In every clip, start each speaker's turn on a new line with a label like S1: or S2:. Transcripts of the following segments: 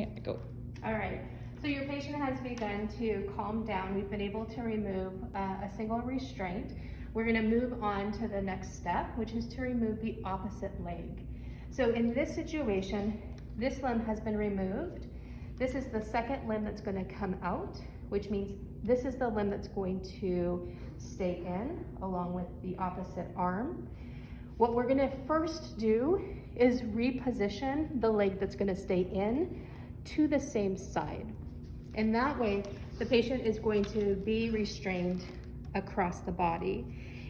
S1: Yeah, go.
S2: All right, so your patient has begun to calm down. We've been able to remove a single restraint. We're gonna move on to the next step, which is to remove the opposite leg. So in this situation, this limb has been removed. This is the second limb that's gonna come out, which means this is the limb that's going to stay in along with the opposite arm. What we're gonna first do is reposition the leg that's gonna stay in to the same side. And that way, the patient is going to be restrained across the body.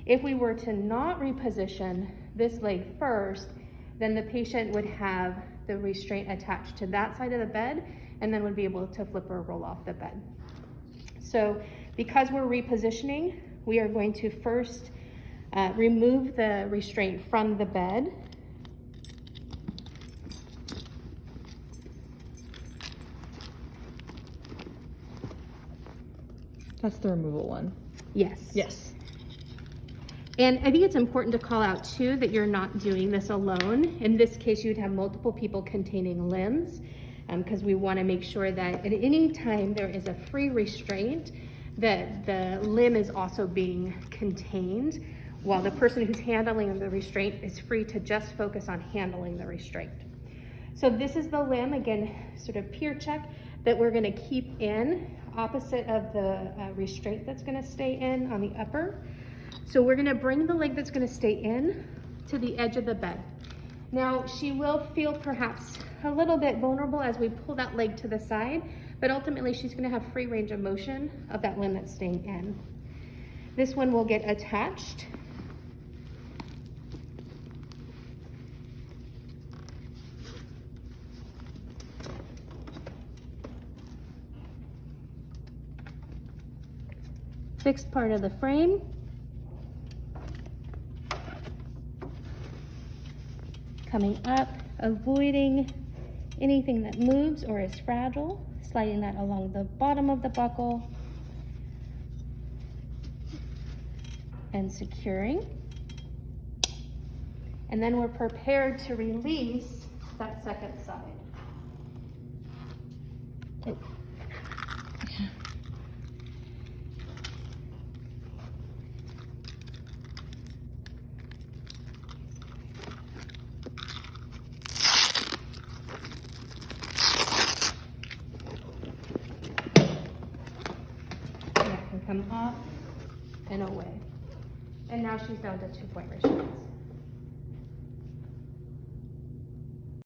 S2: If we were to not reposition this leg first, then the patient would have the restraint attached to that side of the bed and then would be able to flip or roll off the bed. So because we're repositioning, we are going to first remove the restraint from the bed.
S1: That's the removal one.
S2: Yes.
S1: Yes.
S2: And I think it's important to call out too that you're not doing this alone. In this case, you'd have multiple people containing limbs because we want to make sure that at any time there is a free restraint, that the limb is also being contained while the person who's handling the restraint is free to just focus on handling the restraint. So this is the limb, again, sort of peer check, that we're going to keep in opposite of the restraint that's going to stay in on the upper. So we're going to bring the leg that's going to stay in to the edge of the bed. Now she will feel perhaps a little bit vulnerable as we pull that leg to the side, but ultimately she's going to have free range of motion of that limb that's staying in. This one will get attached. Fixed part of the frame. Coming up, avoiding anything that moves or is fragile, sliding that along the bottom of the buckle and securing. And then we're prepared to release that second side. Oh. Come up and away. And now she's down to 2-point restraints.